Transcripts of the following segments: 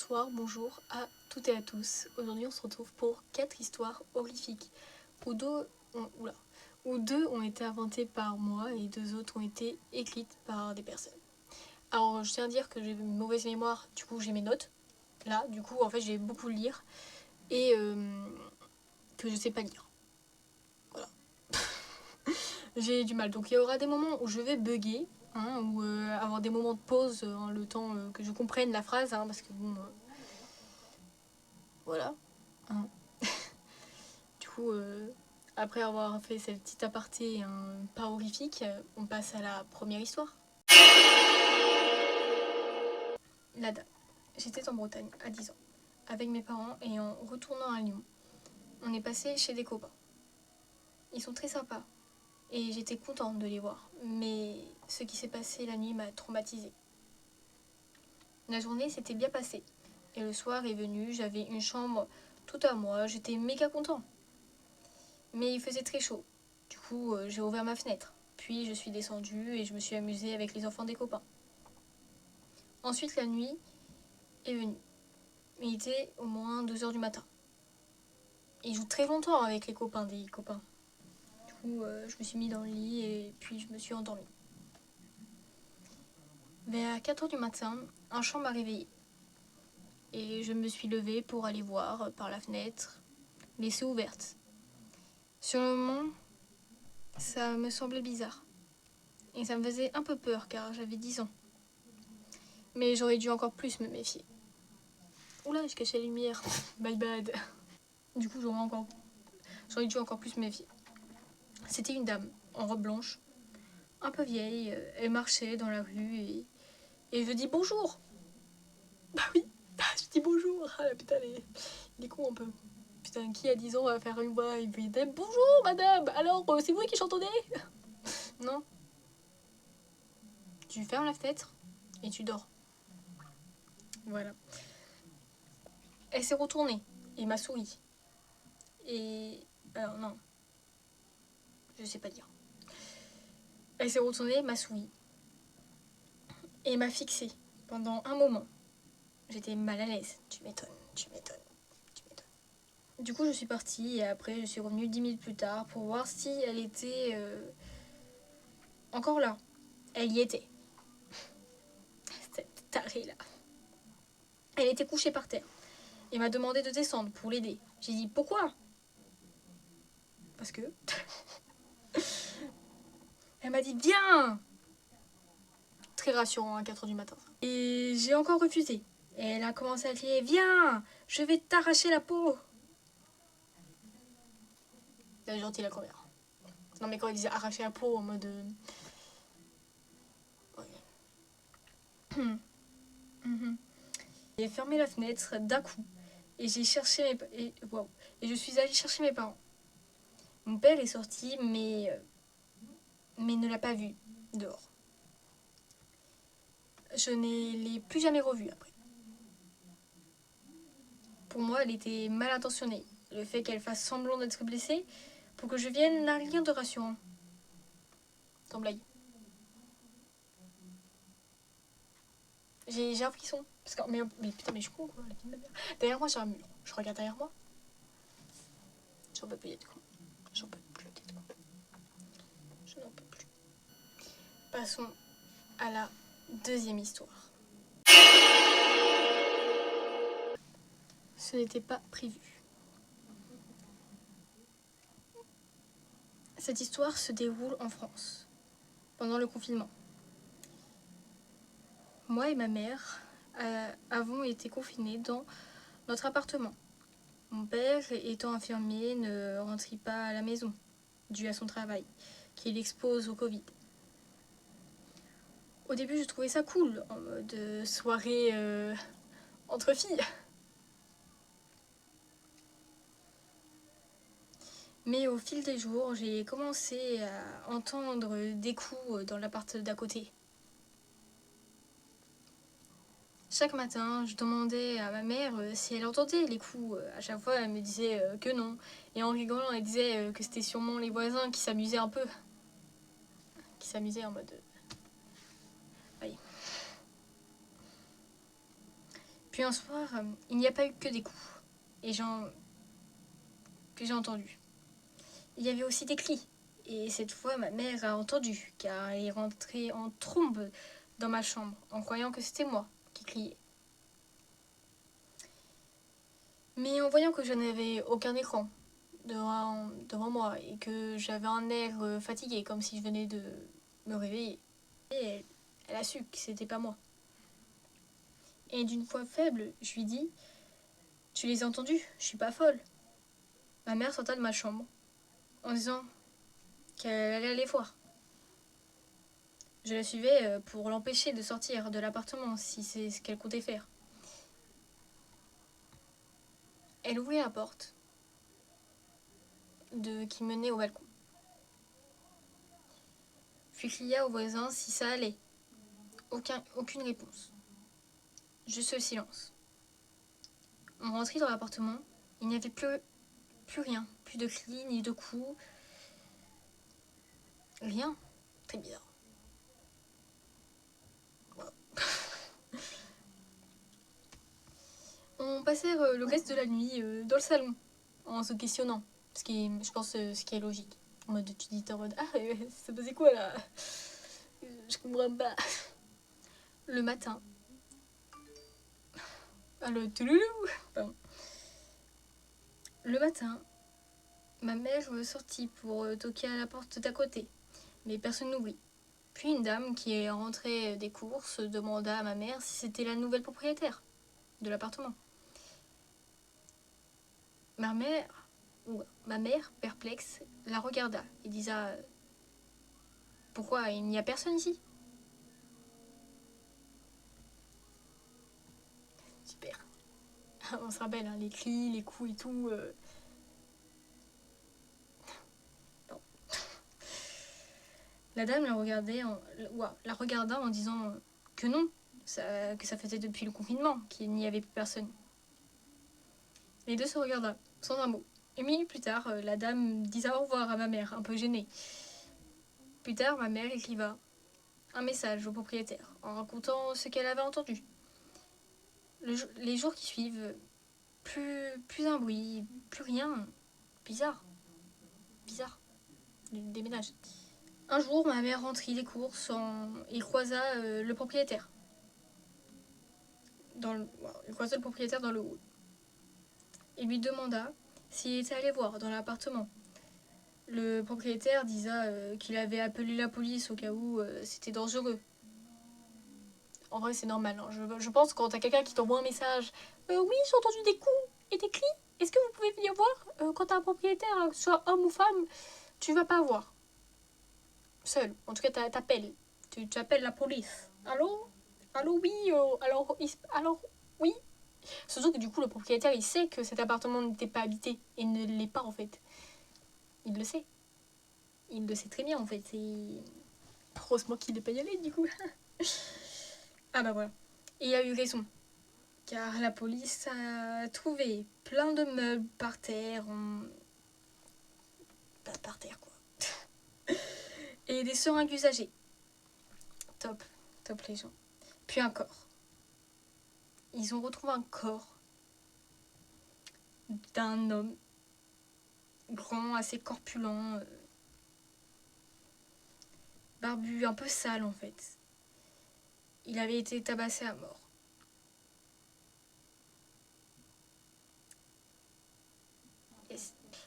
Bonsoir, bonjour à toutes et à tous. Aujourd'hui on se retrouve pour 4 histoires horrifiques où deux ont été inventées par moi et 2 autres ont été écrites par des personnes. Alors je tiens à dire que j'ai une mauvaise mémoire, du coup j'ai mes notes. Là, du coup en fait j'ai beaucoup lire et que je sais pas lire. Voilà. J'ai du mal. Donc il y aura des moments où je vais bugger. Ou avoir des moments de pause, le temps que je comprenne la phrase, parce que bon, voilà. Hein. Du coup, après avoir fait cette petite aparté pas horrifique, on passe à la première histoire. La dame. J'étais en Bretagne à 10 ans, avec mes parents, et en retournant à Lyon, on est passé chez des copains. Ils sont très sympas, et j'étais contente de les voir, mais ce qui s'est passé la nuit m'a traumatisée. La journée s'était bien passée, et le soir est venu, j'avais une chambre toute à moi, j'étais méga content. Mais il faisait très chaud, du coup j'ai ouvert ma fenêtre, puis je suis descendue et je me suis amusée avec les enfants des copains. Ensuite la nuit est venue, il était au moins 2h du matin. Ils jouent très longtemps avec les copains des copains. Du coup je me suis mis dans le lit et puis je me suis endormie. Vers 4h du matin, un chant m'a réveillée. Et je me suis levée pour aller voir par la fenêtre, laissée ouverte. Sur le moment, ça me semblait bizarre. Et ça me faisait un peu peur car j'avais 10 ans. Mais j'aurais dû encore plus me méfier. Oula, je cachais la lumière. My bad. Du coup, j'aurais dû encore plus me méfier. C'était une dame en robe blanche, un peu vieille. Elle marchait dans la rue et je dis bonjour. Bah oui, je dis bonjour. Ah la putain, il est con un peu. Putain, qui à 10 ans va faire une voix et puis bonjour madame, alors c'est vous qui chantonnez? Non. Tu fermes la fenêtre et tu dors. Voilà. Elle s'est retournée et m'a souri. Et... alors non. Je sais pas dire. Elle s'est retournée, m'a souri. Et m'a fixée pendant un moment. J'étais mal à l'aise. Tu m'étonnes. Du coup, je suis partie et après, je suis revenue 10 minutes plus tard pour voir si elle était encore là. Elle y était. Cette tarée là. Elle était couchée par terre et m'a demandé de descendre pour l'aider. J'ai dit pourquoi? Parce que. Elle m'a dit viens. Très rassurant à 4h du matin. Et j'ai encore refusé. Et elle a commencé à crier viens, je vais t'arracher la peau. Elle est gentille la grand-mère. Non mais quand elle disait arracher la peau en mode... Ouais. J'ai fermé la fenêtre d'un coup et j'ai cherché et je suis allée chercher mes parents. Mon père est sorti mais ne l'a pas vu dehors. Je ne l'ai plus jamais revu après. Pour moi, elle était mal intentionnée. Le fait qu'elle fasse semblant d'être blessée pour que je vienne n'a rien de rassurant. Sans blague. J'ai un frisson. Parce que, mais putain, mais je suis con quoi, la vie de ma mère. Derrière moi, j'ai un mur. Je regarde derrière moi. J'en peux plus d'être con. J'en peux plus d'être con. Je n'en peux plus. Passons à la deuxième histoire. Ce n'était pas prévu. Cette histoire se déroule en France, pendant le confinement. Moi et ma mère avons été confinés dans notre appartement. Mon père, étant infirmier, ne rentrait pas à la maison, dû à son travail, qu'il expose au Covid. Au début, je trouvais ça cool, en mode soirée entre filles. Mais au fil des jours, j'ai commencé à entendre des coups dans l'appart d'à côté. Chaque matin, je demandais à ma mère si elle entendait les coups. À chaque fois, elle me disait que non. Et en rigolant, elle disait que c'était sûrement les voisins qui s'amusaient un peu. Qui s'amusaient en mode... Oui. Puis un soir, il n'y a pas eu que des coups que j'ai entendus. Il y avait aussi des cris. Et cette fois, ma mère a entendu, car elle est rentrée en trombe dans ma chambre, en croyant que c'était moi qui criais. Mais en voyant que je n'avais aucun écran devant moi et que j'avais un air fatigué, comme si je venais de me réveiller, et elle a su que c'était pas moi. Et d'une voix faible, je lui dis « Tu les as entendus, je suis pas folle ». Ma mère sorta de ma chambre en disant qu'elle allait les voir. Je la suivais pour l'empêcher de sortir de l'appartement si c'est ce qu'elle comptait faire. Elle ouvrit la porte qui menait au balcon. Puis cria aux voisins si ça allait. Aucune réponse. Juste le silence. On rentrait dans l'appartement. Il n'y avait plus rien. Plus de cris, ni de coups. Rien. Très bizarre. Wow. On passait le reste de la nuit dans le salon, en se questionnant. Ce qui est, je pense, ce qui est logique. En mode, tu dis en mode, ah, ça passait quoi là? Je comprends pas. Le matin. Ah, le touloulou. Pardon. Le matin, ma mère sortit pour toquer à la porte d'à côté, mais personne n'ouvrit. Puis une dame qui est rentrée des courses demanda à ma mère si c'était la nouvelle propriétaire de l'appartement. Ma mère, perplexe, la regarda et disa « Pourquoi il n'y a personne ici ?» Super. On se rappelle, hein, les cris, les coups et tout. Non. La dame la regarda en disant que non, que ça faisait depuis le confinement qu'il n'y avait plus personne. Les deux se regarda, sans un mot. Une minute plus tard, la dame disa au revoir à ma mère, un peu gênée. Plus tard, ma mère écriva un message au propriétaire, en racontant ce qu'elle avait entendu. Les jours qui suivent, plus un bruit, plus rien. Bizarre. Des ménages. Un jour, ma mère rentrit des courses et croisa le propriétaire. Il croisa le propriétaire dans le hall. Il lui demanda s'il était allé voir dans l'appartement. Le propriétaire disa qu'il avait appelé la police au cas où c'était dangereux. En vrai, c'est normal. Hein. Je pense que quand t'as quelqu'un qui t'envoie un message « Oui, j'ai entendu des coups et des cris. Est-ce que vous pouvez venir voir ?» Quand t'as un propriétaire, que ce soit homme ou femme, tu vas pas voir. Seul. En tout cas, t'appelles. Tu appelles la police. Allô? Allô, oui. Alors, oui. Surtout que du coup, le propriétaire, il sait que cet appartement n'était pas habité. Et ne l'est pas, en fait. Il le sait. Il le sait très bien, en fait. Et heureusement qu'il n'est pas y allé, du coup. Ah bah voilà. Et il a eu raison. Car la police a trouvé plein de meubles par terre. Pas par terre, quoi. Et des seringues usagées. Top les gens. Puis un corps. Ils ont retrouvé un corps d'un homme grand, assez corpulent, barbu, un peu sale en fait. Il avait été tabassé à mort.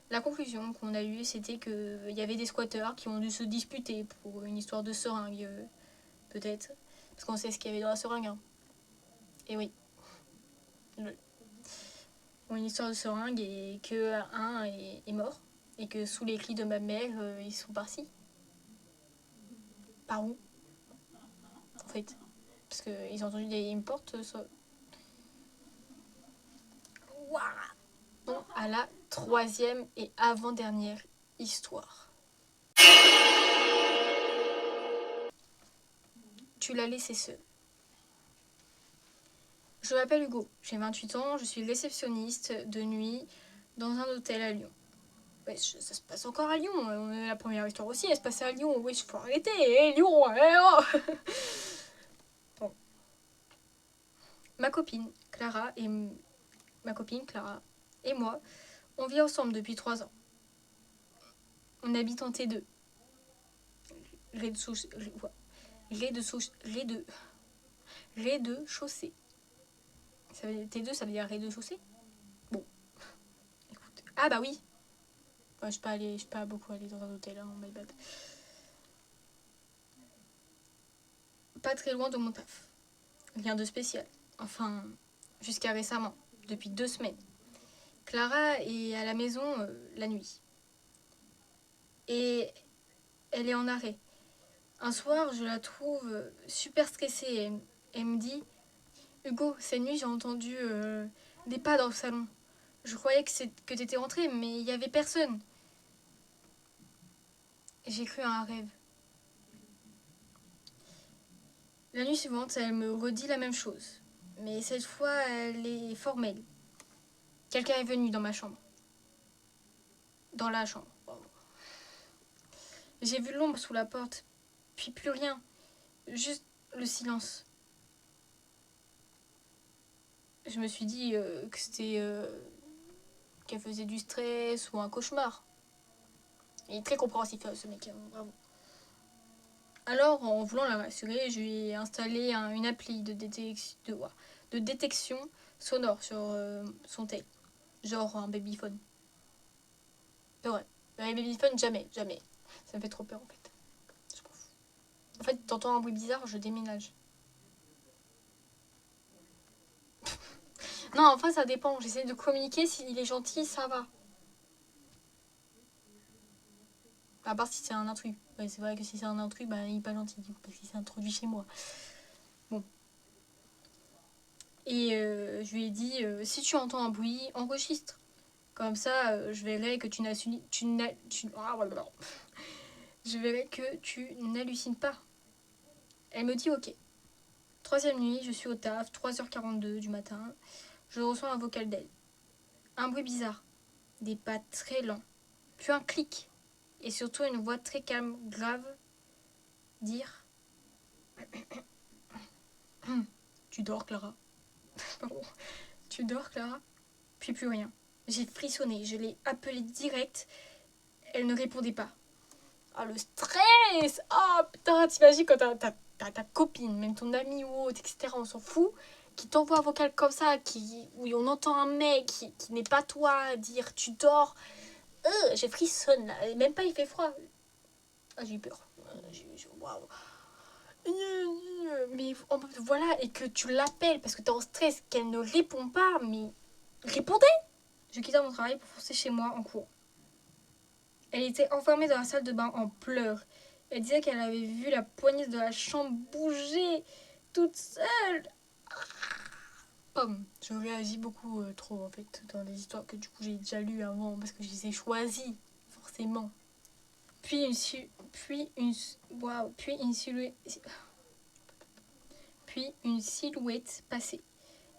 La conclusion qu'on a eue, c'était qu'il y avait des squatteurs qui ont dû se disputer pour une histoire de seringue, peut-être. Parce qu'on sait ce qu'il y avait dans la seringue. Hein. Et oui. Une histoire de seringue et que un est mort. Et que sous les cris de ma mère, ils sont partis. Par où? En fait. Parce qu'ils ont entendu une porte. Waouh! Bon, à la troisième et avant-dernière histoire. Tu l'as laissé seul. Je m'appelle Hugo, j'ai 28 ans, je suis réceptionniste de nuit dans un hôtel à Lyon. Ouais, ça se passe encore à Lyon, la première histoire aussi, elle se passait à Lyon. Oui, il faut arrêter, Lyon, oh. Bon. Ma copine, Clara et ma copine Clara et moi, on vit ensemble depuis 3 ans. On habite en T2. Rez-de-chaussée. T2, ça veut dire rez-de-chaussée. Bon, écoute. Ah bah oui. Ouais, je peux pas beaucoup aller dans un hôtel, hein, my bad. Pas très loin de mon taf. Rien de spécial. Enfin, jusqu'à récemment, depuis 2 semaines. Clara est à la maison la nuit. Et elle est en arrêt. Un soir, je la trouve super stressée. Elle me dit « Hugo, cette nuit, j'ai entendu des pas dans le salon. Je croyais que t'étais rentré, mais il n'y avait personne. » J'ai cru à un rêve. La nuit suivante, elle me redit la même chose. Mais cette fois, elle est formelle. Quelqu'un est venu dans ma chambre. Dans la chambre. J'ai vu l'ombre sous la porte. Puis plus rien. Juste le silence. Je me suis dit que c'était... qu'elle faisait du stress ou un cauchemar. Il est très compréhensif, ce mec. Bravo. Alors, en voulant la rassurer, je lui ai installé une appli de détection sonore sur son tel. Genre un babyphone. C'est vrai. Un babyphone, jamais. Ça me fait trop peur, en fait. Je m'en fous. En fait, t'entends un bruit bizarre, je déménage. Non, enfin, ça dépend. J'essaie de communiquer. S'il est gentil, ça va. À part si c'est un intrus. Ouais, c'est vrai que si c'est un intrus, bah, il est pas gentil, du coup, parce qu'il s'est introduit chez moi. Bon. Et je lui ai dit, si tu entends un bruit, enregistre. Comme ça, je verrai que je verrai que tu n'hallucines pas. Elle me dit ok. 3e nuit, je suis au taf, 3h42 du matin. Je reçois un vocal d'elle. Un bruit bizarre. Des pas très lents. Puis un clic. Et surtout une voix très calme, grave. Dire Tu dors, Clara. Pardon. Tu dors, Clara. Puis plus rien. J'ai frissonné. Je l'ai appelée direct. Elle ne répondait pas. Ah, le stress. Ah, putain, t'imagines quand ta copine, même ton ami ou autre, etc., on s'en fout, qui t'envoie un vocal comme ça, où on entend un mec qui n'est pas toi dire tu dors. J'ai frissonne là. Même pas il fait froid. Ah, j'ai eu peur. Waouh. Mais voilà, et que tu l'appelles parce que t'es en stress, qu'elle ne répond pas, mais répondez. Je quittais mon travail pour foncer chez moi en cours. Elle était enfermée dans la salle de bain en pleurs. Elle disait qu'elle avait vu la poignée de la chambre bouger toute seule. Pomme. Je réagis beaucoup trop en fait dans des histoires que du coup j'ai déjà lues avant parce que je les ai choisies forcément. Puis une silhouette passait.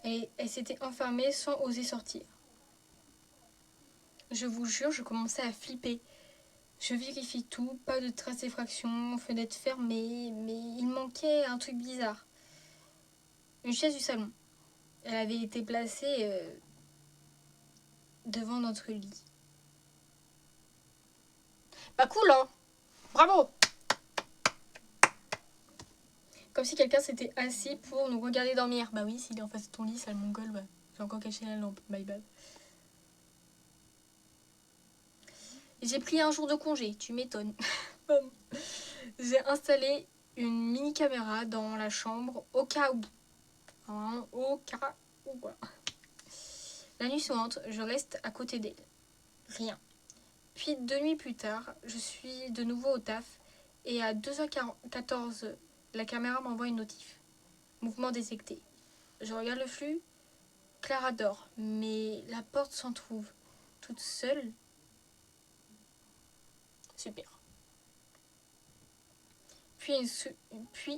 Et elle s'était enfermée sans oser sortir. Je vous jure, je commençais à flipper. Je vérifie tout, pas de traces d'effraction, fenêtre fermée, mais il manquait un truc bizarre. Une chaise du salon. Elle avait été placée devant notre lit. Bah cool, hein. Bravo. Comme si quelqu'un s'était assis pour nous regarder dormir. Bah oui, s'il est en face de ton lit, sale mongol, ouais. J'ai encore caché la lampe, my bad. J'ai pris un jour de congé, tu m'étonnes. J'ai installé une mini caméra dans la chambre au cas où. Hein, au cas où, voilà. La nuit suivante, je reste à côté d'elle. Rien. Puis 2 nuits plus tard, je suis de nouveau au taf et à 2h14, la caméra m'envoie une notif. Mouvement détecté. Je regarde le flux. Clara dort, mais la porte s'en trouve toute seule. Super. Puis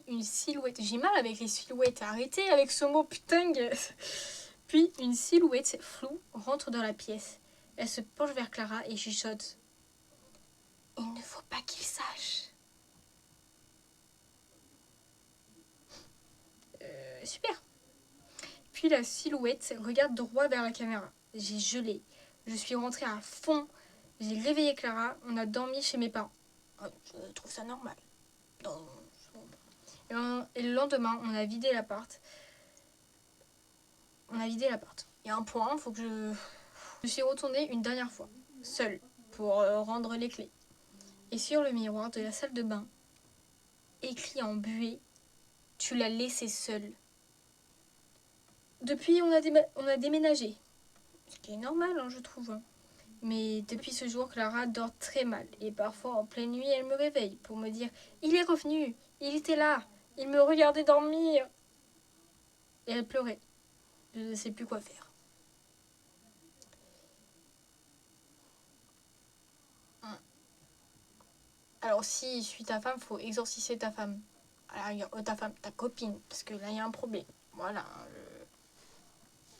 une silhouette. J'ai mal avec les silhouettes. Arrêtez avec ce mot, putain. Puis une silhouette floue rentre dans la pièce. Elle se penche vers Clara et chuchote. Il ne faut pas qu'il sache. Super. Puis la silhouette regarde droit vers la caméra. J'ai gelé. Je suis rentrée à fond. J'ai réveillé Clara. On a dormi chez mes parents. Je trouve ça normal. Et le lendemain, on a vidé l'appart. Il y a un point, faut que je suis retournée une dernière fois, seule, pour rendre les clés. Et sur le miroir de la salle de bain, écrit en buée, tu l'as laissé seule. Depuis, on a déménagé. Ce qui est normal, hein, je trouve. Mais depuis ce jour, Clara dort très mal. Et parfois, en pleine nuit, elle me réveille pour me dire « Il est revenu, il était là, il me regardait dormir !» Et elle pleurait. Je ne sais plus quoi faire. Alors si je suis ta femme, faut exorciser ta femme. Ta copine, parce que là il y a un problème. Voilà.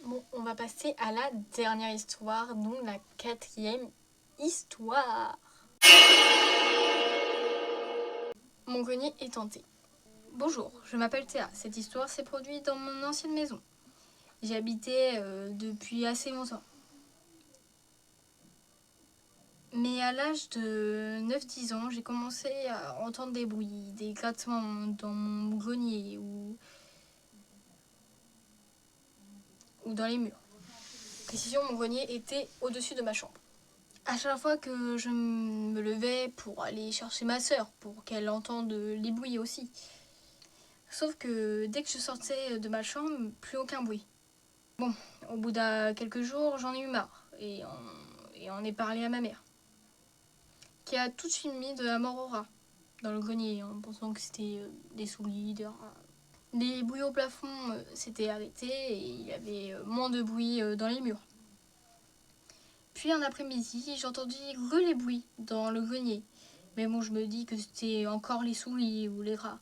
Bon, on va passer à la dernière histoire, donc la 4e histoire. Mon grenier est hanté. Bonjour, je m'appelle Théa. Cette histoire s'est produite dans mon ancienne maison. J'y habitais depuis assez longtemps. Mais à l'âge de 9-10 ans, j'ai commencé à entendre des bruits, des grattements dans mon grenier ou dans les murs. Précision, mon grenier était au-dessus de ma chambre. À chaque fois que je me levais pour aller chercher ma sœur, pour qu'elle entende les bruits aussi. Sauf que dès que je sortais de ma chambre, plus aucun bruit. Bon, au bout de quelques jours, j'en ai eu marre et on est parlé à ma mère, qui a tout de suite mis de la mort au rat dans le grenier en pensant que c'était des souris, des rats. Les bruits au plafond s'étaient arrêtés et il y avait moins de bruit dans les murs. Puis un après-midi, j'ai entendu les bruits dans le grenier. Mais bon, je me dis que c'était encore les souris ou les rats.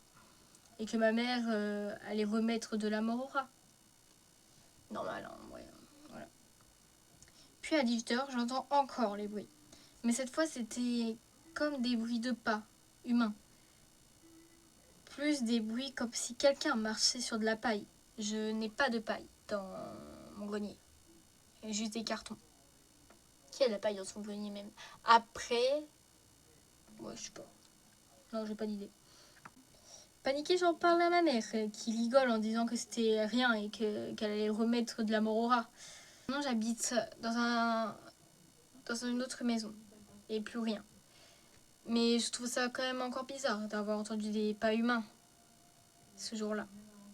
Et que ma mère allait remettre de la mort au rat. Normal, hein, ouais, voilà. Puis à 18h, j'entends encore les bruits. Mais cette fois, c'était comme des bruits de pas humains. Plus des bruits comme si quelqu'un marchait sur de la paille. Je n'ai pas de paille dans mon grenier. Il y a juste des cartons. Qui a de la paille dans son grenier même? Après... Ouais, je sais pas. Non, j'ai pas d'idée. Paniquée, j'en parle à ma mère, qui rigole en disant que c'était rien et qu'elle allait remettre de la mort au rat. Maintenant, j'habite dans une autre maison et plus rien. Mais je trouve ça quand même encore bizarre d'avoir entendu des pas humains ce jour-là.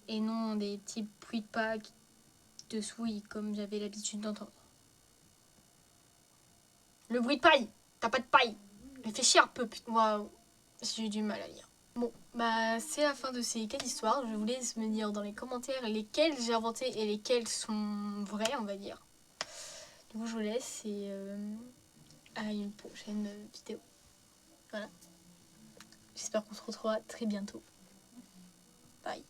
Et non des petits bruits de pas de souris comme j'avais l'habitude d'entendre. Le bruit de paille! T'as pas de paille! Réfléchis un peu, putain. Waouh, j'ai eu du mal à lire. Bon, bah c'est la fin de ces 4 histoires. Je vous laisse me dire dans les commentaires lesquelles j'ai inventées et lesquelles sont vraies, on va dire. Du coup, je vous laisse et à une prochaine vidéo. Voilà. J'espère qu'on se retrouvera très bientôt. Bye.